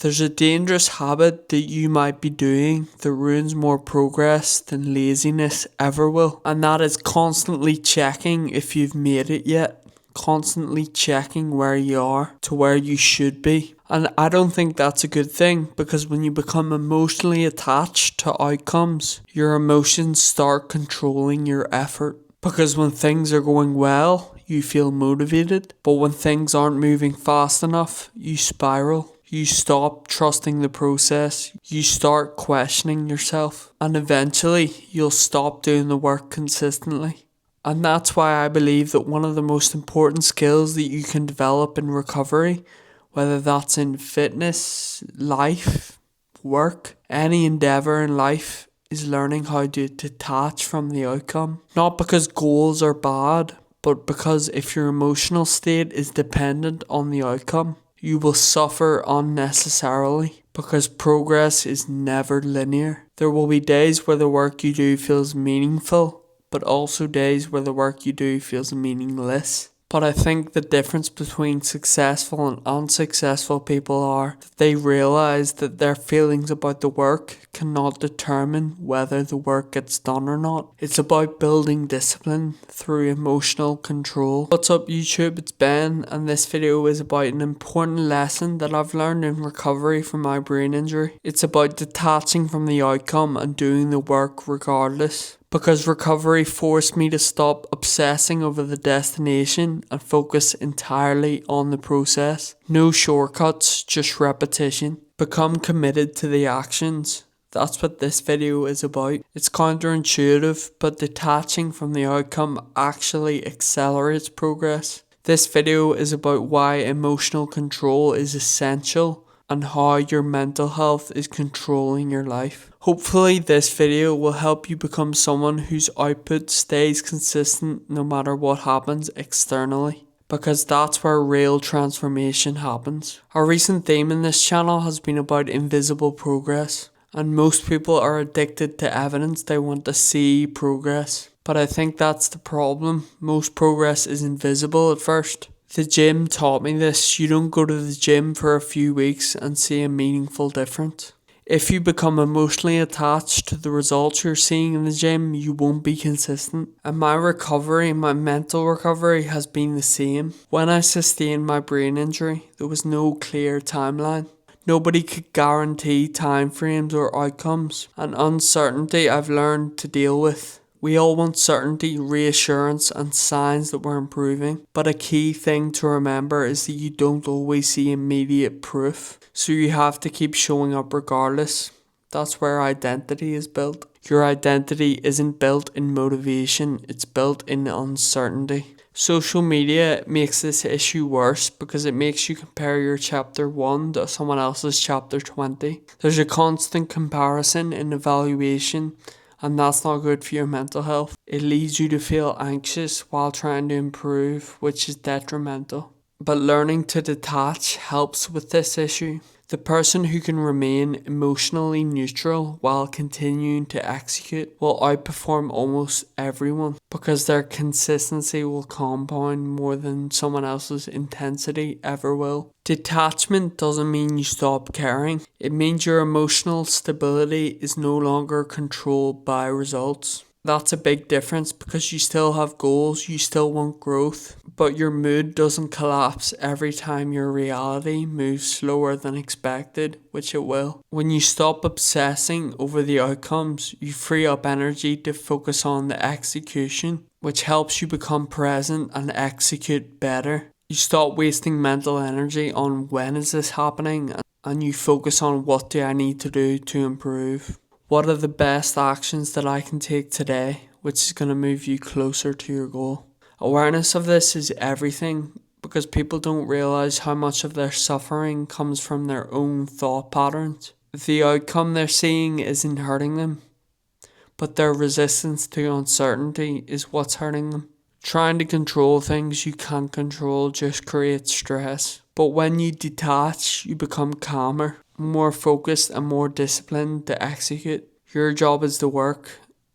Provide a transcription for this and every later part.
There's a dangerous habit that you might be doing that ruins more progress than laziness ever will, and that is constantly checking if you've made it yet. Constantly checking where you are to where you should be. And I don't think that's a good thing, because when you become emotionally attached to outcomes, your emotions start controlling your effort. Because when things are going well, you feel motivated, but when things aren't moving fast enough, you spiral. You stop trusting the process, you start questioning yourself, and eventually you'll stop doing the work consistently. And that's why I believe that one of the most important skills that you can develop in recovery, whether that's in fitness, life, work, any endeavour in life, is learning how to detach from the outcome. Not because goals are bad, but because if your emotional state is dependent on the outcome, you will suffer unnecessarily, because progress is never linear. There will be days where the work you do feels meaningful, but also days where the work you do feels meaningless. But I think the difference between successful and unsuccessful people are that they realize that their feelings about the work cannot determine whether the work gets done or not. It's about building discipline through emotional control. What's up YouTube, it's Ben, and this video is about an important lesson that I've learned in recovery from my brain injury. It's about detaching from the outcome and doing the work regardless. Because recovery forced me to stop obsessing over the destination and focus entirely on the process. No shortcuts, just repetition. Become committed to the actions. That's what this video is about. It's counterintuitive, but detaching from the outcome actually accelerates progress. This video is about why emotional control is essential and how your mental health is controlling your life. Hopefully this video will help you become someone whose output stays consistent no matter what happens externally, because that's where real transformation happens. Our recent theme in this channel has been about invisible progress, and most people are addicted to evidence. They want to see progress, but I think that's the problem. Most progress is invisible at first. The gym taught me this. You don't go to the gym for a few weeks and see a meaningful difference. If you become emotionally attached to the results you're seeing in the gym, you won't be consistent. And my recovery, my mental recovery, has been the same. When I sustained my brain injury, there was no clear timeline. Nobody could guarantee timeframes or outcomes, and uncertainty I've learned to deal with. We all want certainty, reassurance, and signs that we're improving. But a key thing to remember is that you don't always see immediate proof. So you have to keep showing up regardless. That's where identity is built. Your identity isn't built in motivation, it's built in uncertainty. Social media makes this issue worse because it makes you compare your chapter 1 to someone else's chapter 20. There's a constant comparison and evaluation, and that's not good for your mental health. It leads you to feel anxious while trying to improve, which is detrimental. But learning to detach helps with this issue. The person who can remain emotionally neutral while continuing to execute will outperform almost everyone, because their consistency will compound more than someone else's intensity ever will. Detachment doesn't mean you stop caring. It means your emotional stability is no longer controlled by results. That's a big difference, because you still have goals, you still want growth, but your mood doesn't collapse every time your reality moves slower than expected, which it will. When you stop obsessing over the outcomes, you free up energy to focus on the execution, which helps you become present and execute better. You stop wasting mental energy on when is this happening, and you focus on what do I need to do to improve. What are the best actions that I can take today, which is going to move you closer to your goal? Awareness of this is everything, because people don't realize how much of their suffering comes from their own thought patterns. The outcome they're seeing isn't hurting them, but their resistance to uncertainty is what's hurting them. Trying to control things you can't control just creates stress. But when you detach, you become calmer, more focused, and more disciplined to execute. Your job is to work.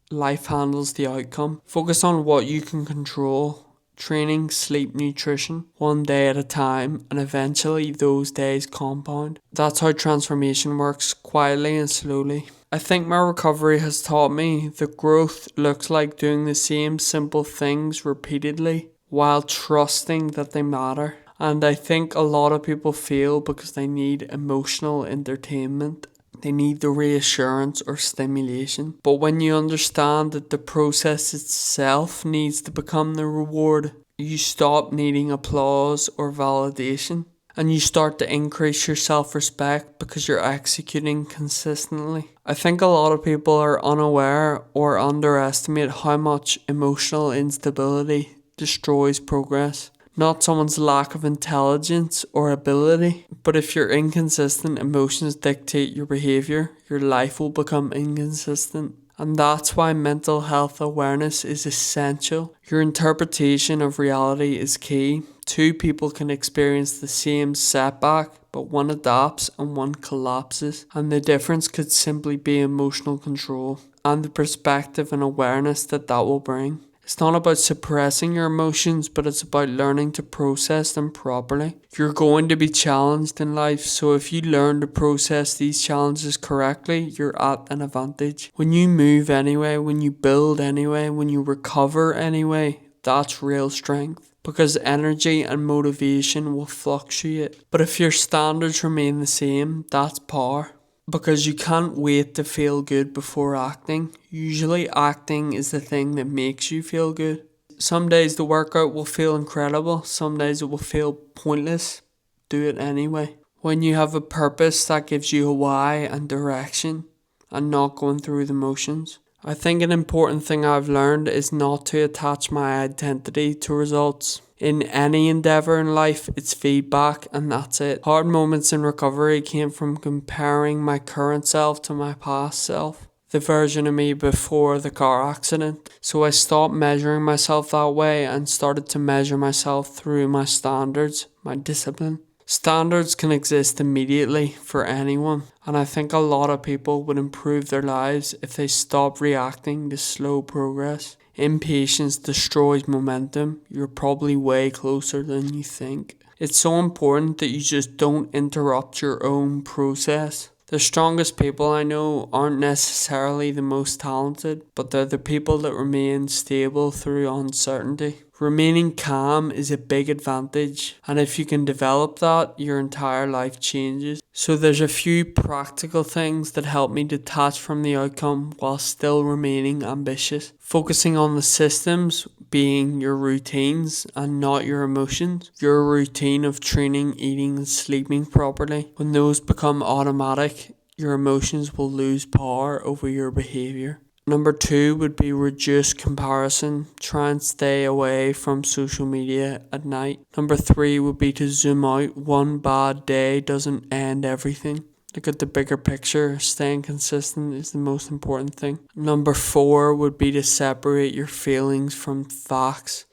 Life handles the outcome. Focus on what you can control. training, sleep, nutrition, one day at a time, and eventually those days compound. That's how transformation works, quietly and slowly. I think my recovery has taught me that growth looks like doing the same simple things repeatedly while trusting that they matter. And I think a lot of people fail because they need emotional entertainment. They need the reassurance or stimulation. But when you understand that the process itself needs to become the reward, you stop needing applause or validation. And you start to increase your self-respect because you're executing consistently. I think a lot of people are unaware or underestimate how much emotional instability destroys progress. Not someone's lack of intelligence or ability, but if your inconsistent emotions dictate your behavior, your life will become inconsistent. And that's why mental health awareness is essential. Your interpretation of reality is key. Two people can experience the same setback, but one adapts and one collapses. And the difference could simply be emotional control and the perspective and awareness that will bring. It's not about suppressing your emotions, but it's about learning to process them properly. You're going to be challenged in life, so if you learn to process these challenges correctly, you're at an advantage. When you move anyway, when you build anyway, when you recover anyway, that's real strength. Because energy and motivation will fluctuate. But if your standards remain the same, that's power. Because you can't wait to feel good before acting. Usually acting is the thing that makes you feel good. Some days the workout will feel incredible, some days it will feel pointless. Do it anyway. When you have a purpose, that gives you a why and direction, and not going through the motions. I think an important thing I've learned is not to attach my identity to results. In any endeavour in life, it's feedback and that's it. Hard moments in recovery came from comparing my current self to my past self, the version of me before the car accident. So I stopped measuring myself that way and started to measure myself through my standards, my discipline. Standards can exist immediately for anyone, and I think a lot of people would improve their lives if they stop reacting to slow progress. Impatience destroys momentum. You're probably way closer than you think. It's so important that you just don't interrupt your own process. The strongest people I know aren't necessarily the most talented, but they're the people that remain stable through uncertainty. Remaining calm is a big advantage, and if you can develop that, your entire life changes. So there's a few practical things that help me detach from the outcome while still remaining ambitious. Focusing on the systems, being your routines and not your emotions. Your routine of training, eating and sleeping properly. When those become automatic, your emotions will lose power over your behaviour. Number 2 would be reduce comparison. Try and stay away from social media at night. Number 3 would be to zoom out. One bad day doesn't end everything. Look at the bigger picture. Staying consistent is the most important thing. Number 4 would be to separate your feelings from facts.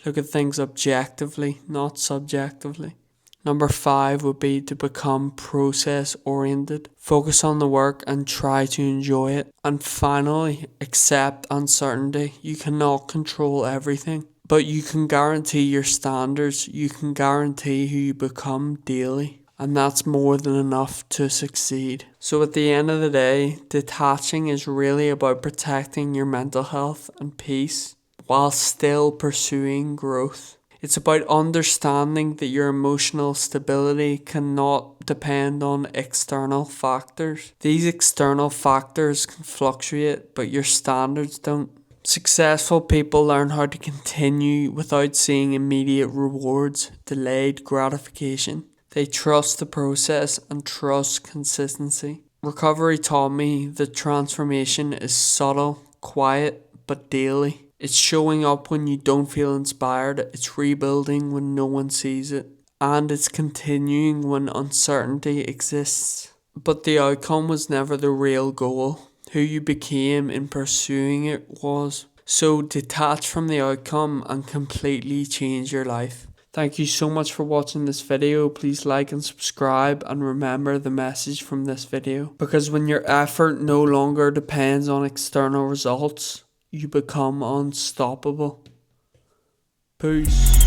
Look at things objectively, not subjectively. Number 5 would be to become process oriented. Focus on the work and try to enjoy it. And finally, accept uncertainty. You cannot control everything, but you can guarantee your standards. You can guarantee who you become daily. And that's more than enough to succeed. So at the end of the day, detaching is really about protecting your mental health and peace while still pursuing growth. It's about understanding that your emotional stability cannot depend on external factors. These external factors can fluctuate, but your standards don't. Successful people learn how to continue without seeing immediate rewards, delayed gratification. They trust the process and trust consistency. Recovery taught me that transformation is subtle, quiet, but daily. It's showing up when you don't feel inspired, it's rebuilding when no one sees it, and it's continuing when uncertainty exists. But the outcome was never the real goal. Who you became in pursuing it was. So detach from the outcome and completely change your life. Thank you so much for watching this video. Please like and subscribe, and remember the message from this video. Because when your effort no longer depends on external results, you become unstoppable. Peace.